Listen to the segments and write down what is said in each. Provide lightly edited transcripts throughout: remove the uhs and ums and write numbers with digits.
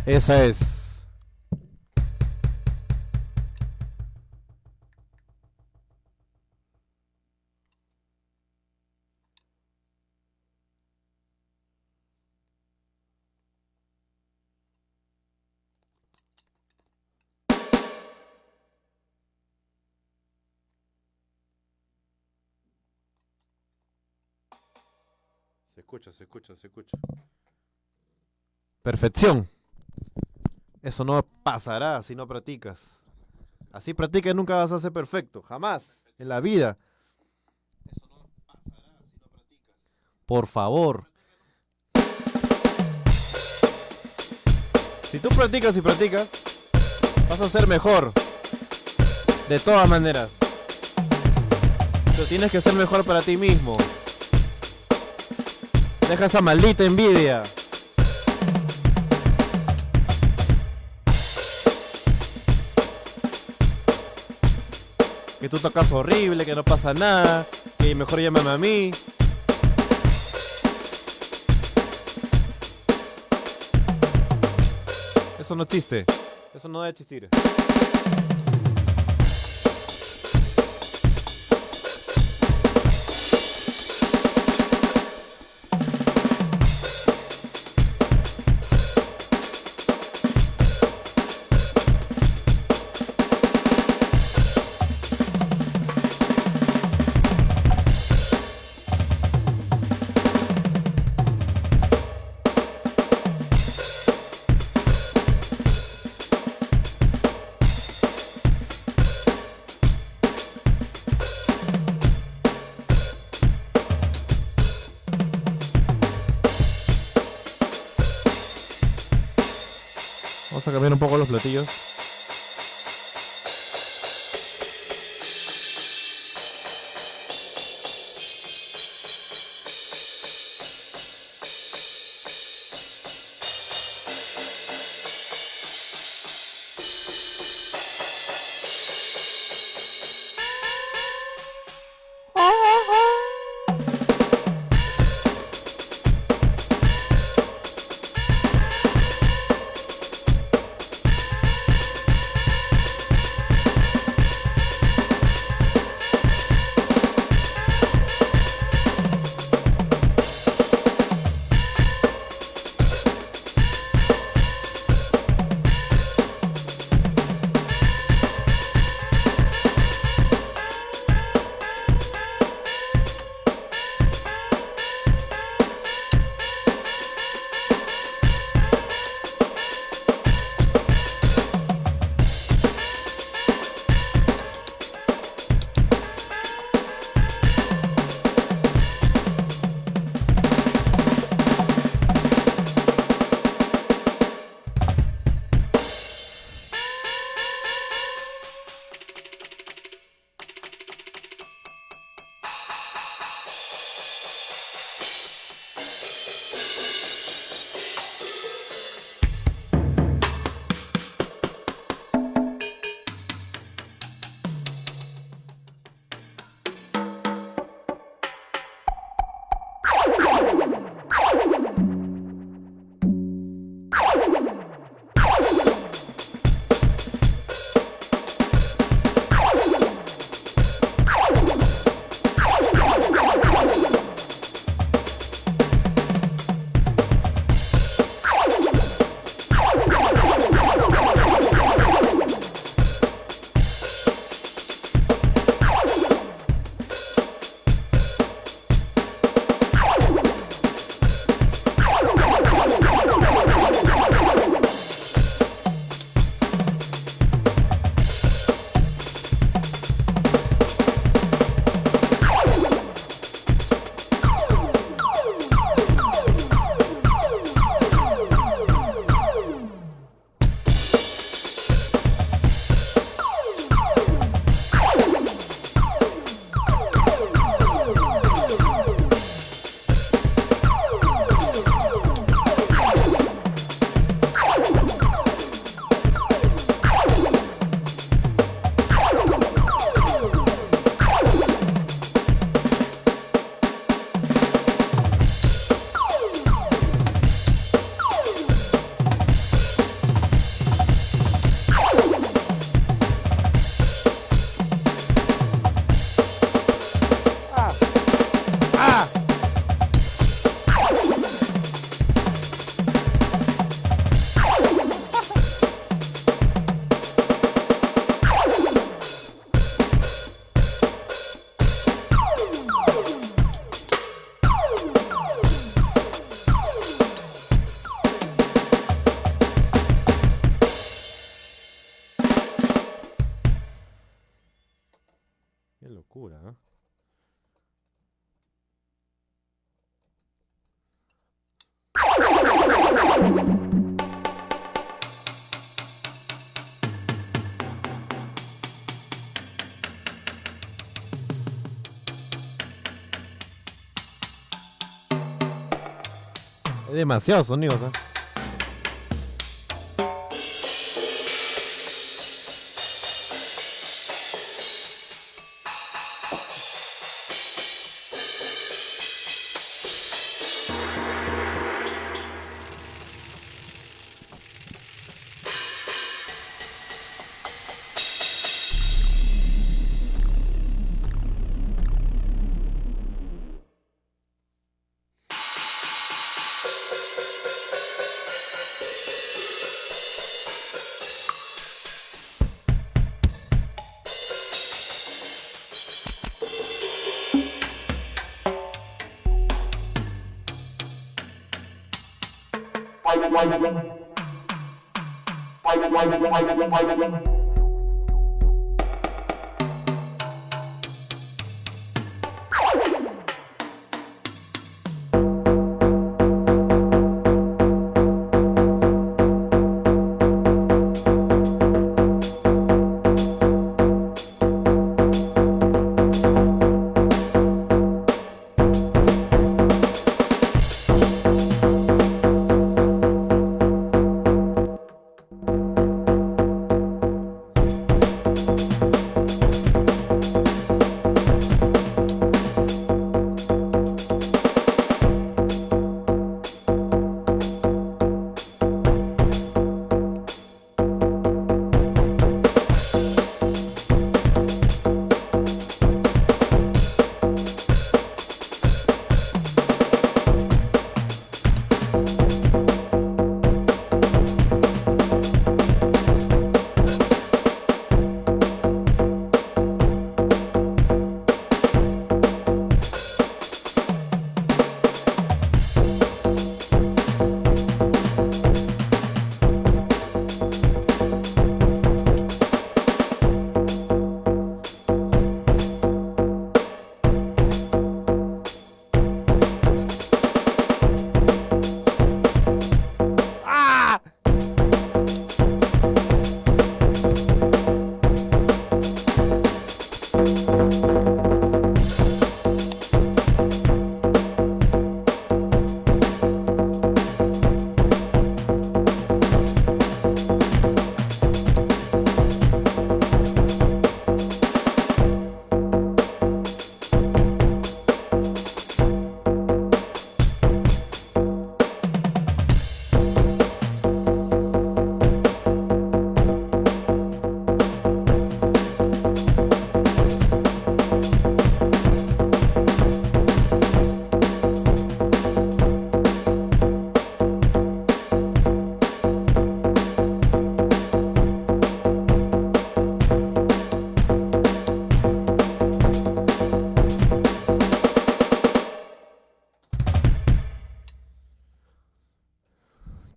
Esa es. Se escucha, se escucha, se escucha. Perfección. Eso no pasará si no practicas. Así practicas nunca vas a ser perfecto. Jamás. En la vida. Por favor. Si tú practicas y practicas, vas a ser mejor. De todas maneras. Pero tienes que ser mejor para ti mismo. Deja esa maldita envidia. Que tú tocas horrible, que no pasa nada, que mejor llámame a mí. Eso no existe. Eso no debe existir. Vamos a cambiar un poco los platillos. ¿eh? Hay demasiados sonidos, ¿eh?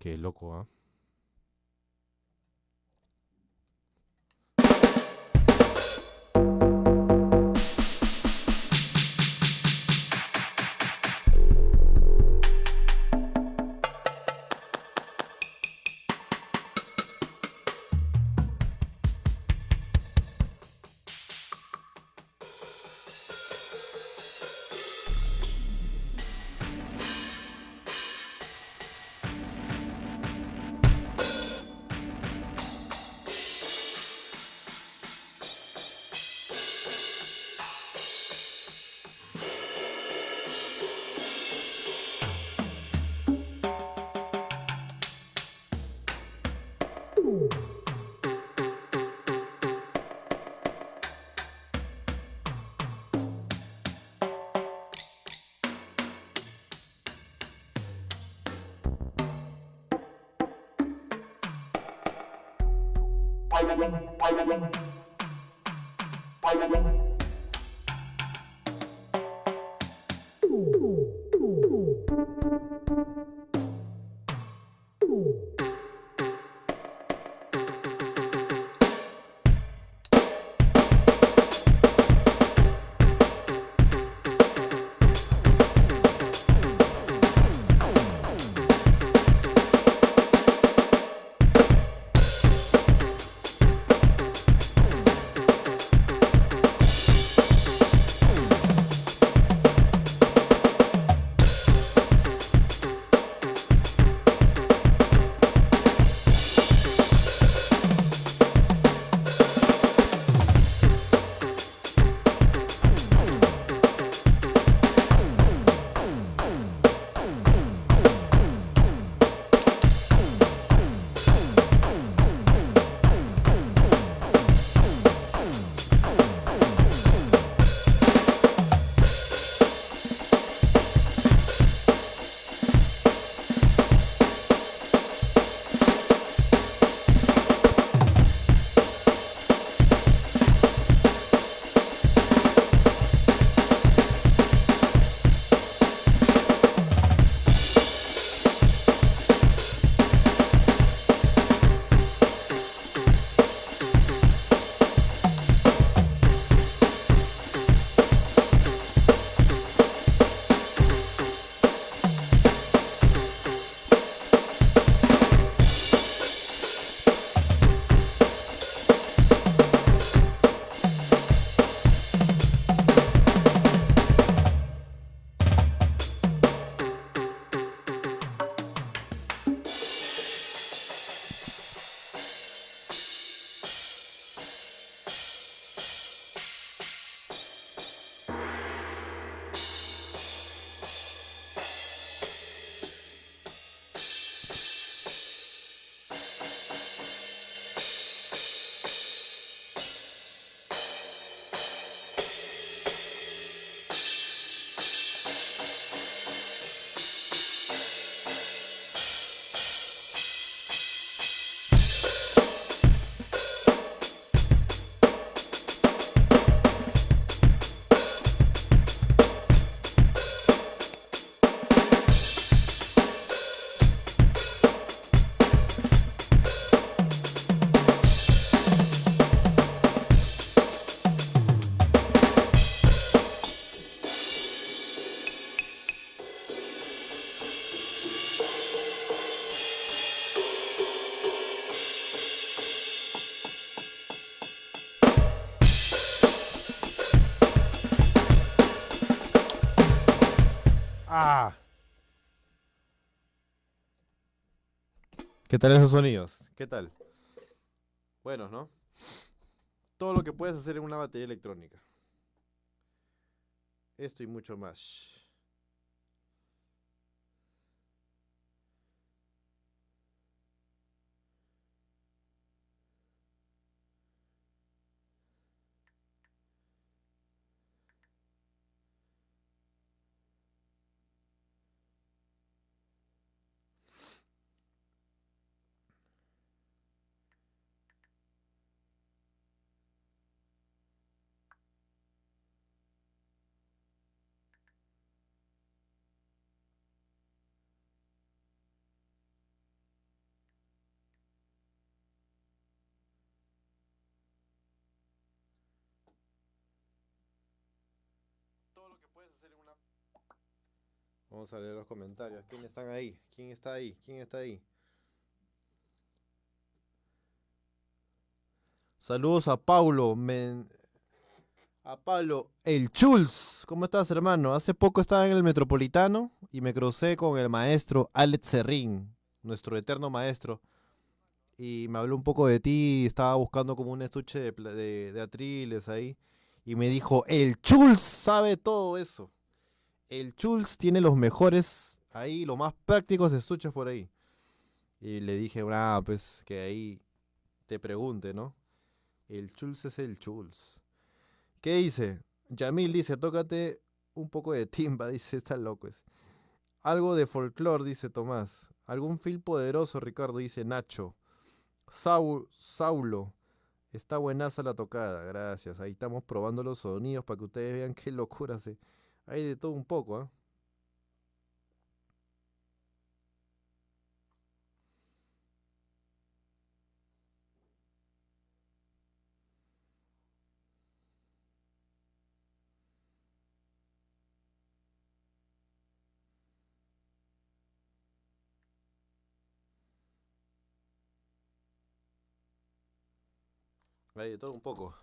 Qué loco, ¿ah? Ah. ¿Qué tal esos sonidos? ¿Qué tal? Buenos, ¿no? Todo lo que puedes hacer en una batería electrónica. Esto y mucho más. Todo lo que puedes hacer en una... Vamos a leer los comentarios. ¿Quién están ahí? ¿Quién está ahí? ¿Quién está ahí? Saludos a Paulo. A Pablo, el Chuls. ¿Cómo estás, hermano? Hace poco estaba en el Metropolitano y me crucé con el maestro Alex Serrín, nuestro eterno maestro. Y me habló un poco de ti. Estaba buscando como un estuche de atriles ahí. Y me dijo, el Chuls sabe todo eso. El Chuls tiene los mejores ahí, los más prácticos estuches por ahí. Y le dije, pues que ahí te pregunte, ¿no? El Chuls es el Chuls. ¿Qué dice? Yamil dice, tócate un poco de timba, dice, está loco. Algo de folclore, dice Tomás. Algún feel poderoso, Ricardo, dice Nacho. Saulo, está buenaza la tocada, gracias. Ahí estamos probando los sonidos para que ustedes vean qué locura se... Hay de todo un poco, ¿ah? Hay de todo un poco.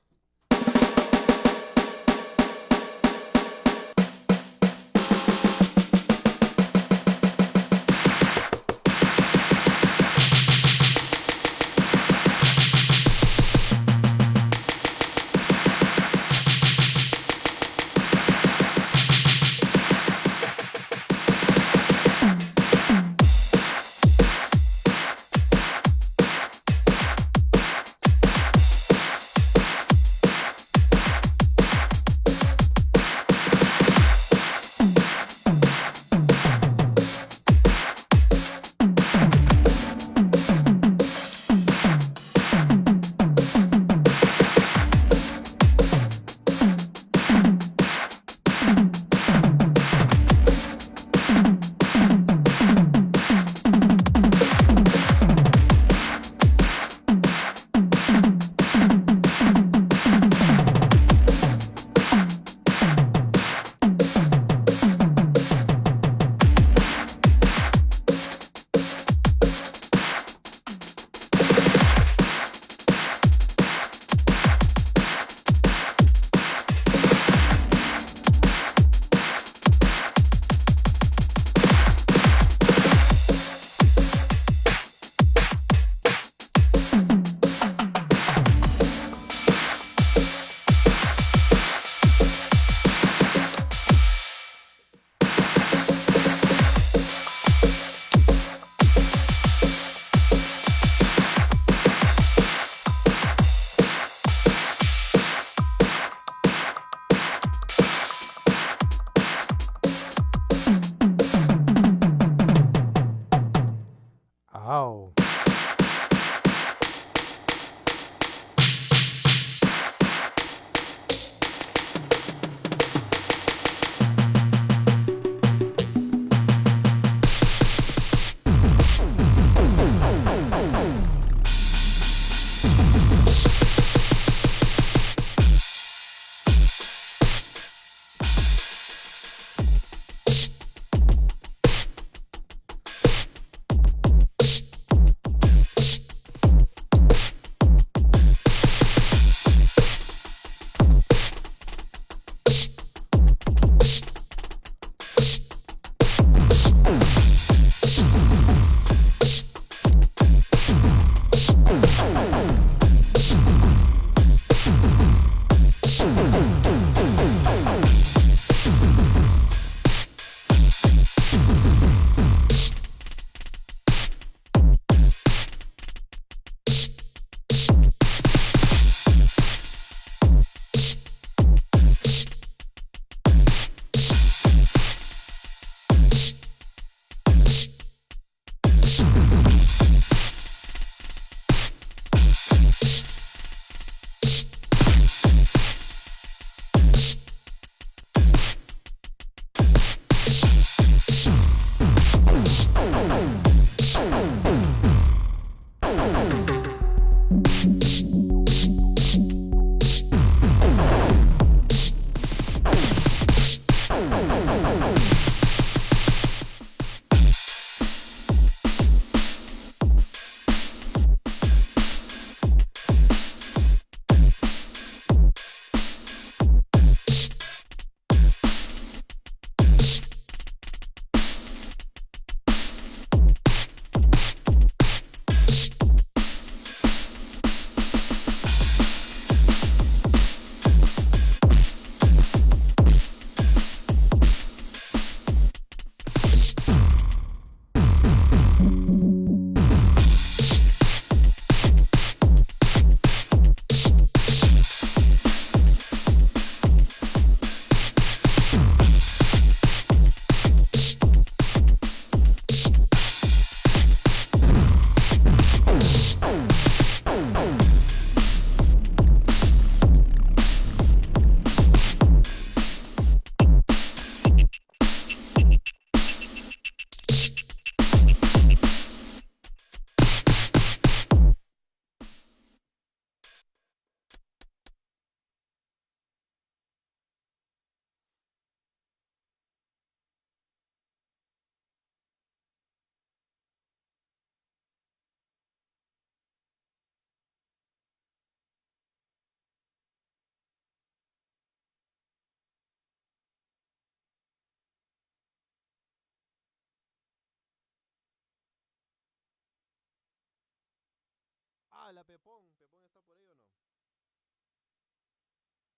la Pepón. ¿Pepón está por ahí o no?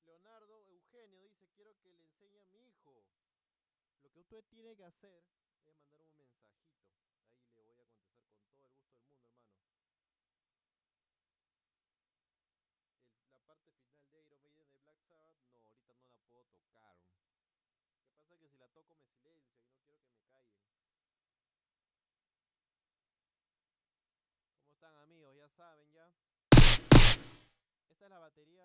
Leonardo Eugenio dice, quiero que le enseñe a mi hijo. Lo que usted tiene que hacer es mandar un mensajito. Ahí le voy a contestar con todo el gusto del mundo, hermano. La parte final de Iron Maiden de Black Sabbath, no, ahorita no la puedo tocar. ¿Qué pasa? Que si la toco me silencia y no quiero que me callen. ¿Cómo están, amigos? Ya saben ya. Esta es la batería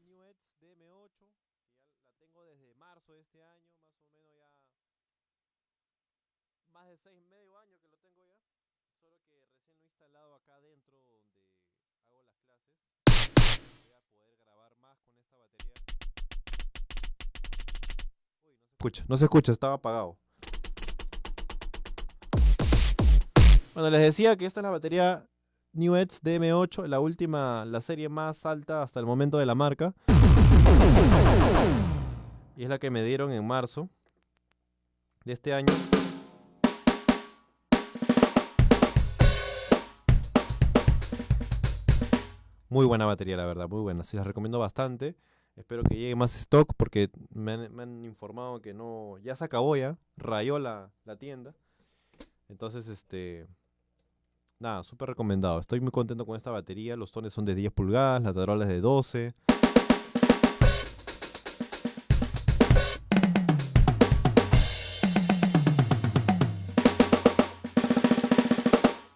NUX dm8, que ya la tengo desde marzo de este año, más o menos ya más de 6 medio años que lo tengo ya. Solo que recién lo he instalado acá adentro donde hago las clases. Voy a poder grabar más con esta batería. Uy, no se escucha, estaba apagado. Bueno, les decía que esta es la batería NUX dm8, la última, la serie más alta hasta el momento de la marca. Y es la que me dieron en marzo de este año. Muy buena batería, la verdad, muy buena. Sí, las recomiendo bastante. Espero que llegue más stock porque me han informado que no, ya se acabó ya, rayó la tienda. Entonces, nada, súper recomendado. Estoy muy contento con esta batería. Los tones son de 10 pulgadas, la tarola es de 12.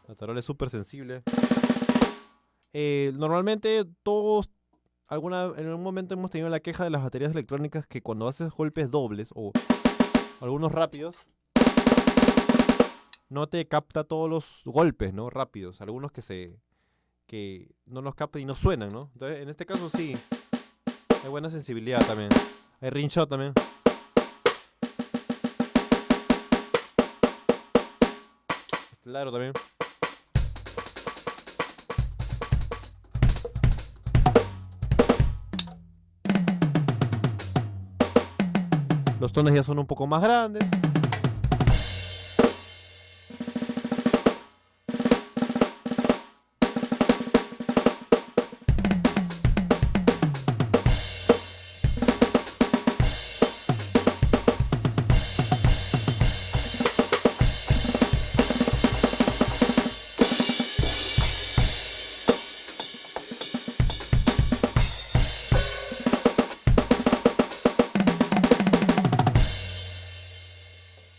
La tarola es súper sensible. Normalmente todos en algún momento hemos tenido la queja de las baterías electrónicas que cuando haces golpes dobles o algunos rápidos, no te capta todos los golpes, ¿no? Rápidos. Algunos que no los capta y no suenan, ¿no? Entonces, en este caso sí. Hay buena sensibilidad también. Hay ringshot también. Claro también. Los tonos ya son un poco más grandes.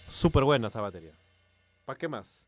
Súper buena esta batería. ¿Para qué más?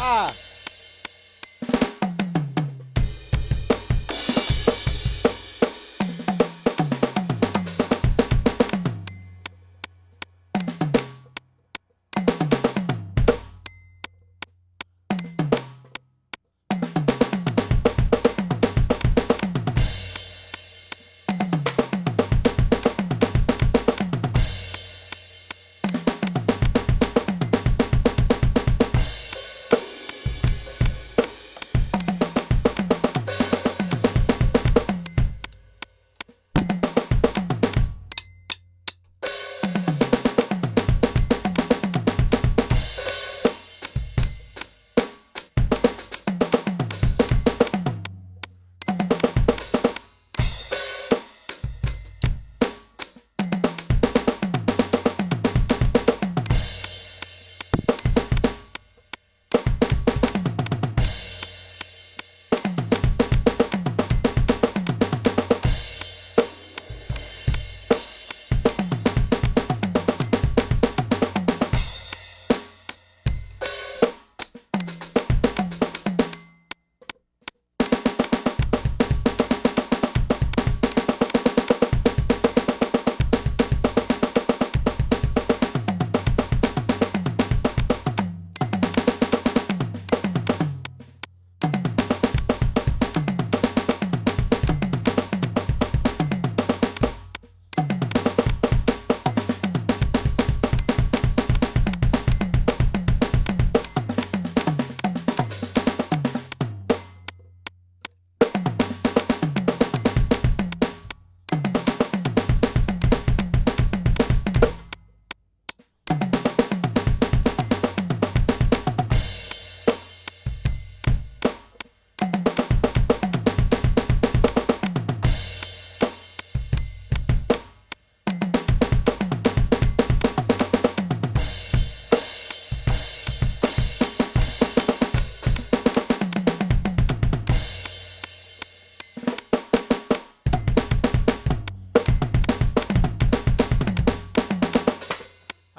Ah.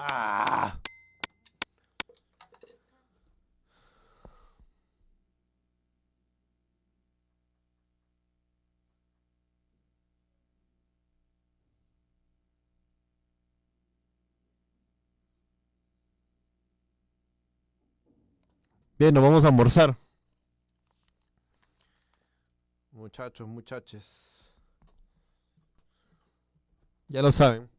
Ah. Bien, nos vamos a almorzar. Muchachos, muchaches. Ya lo saben.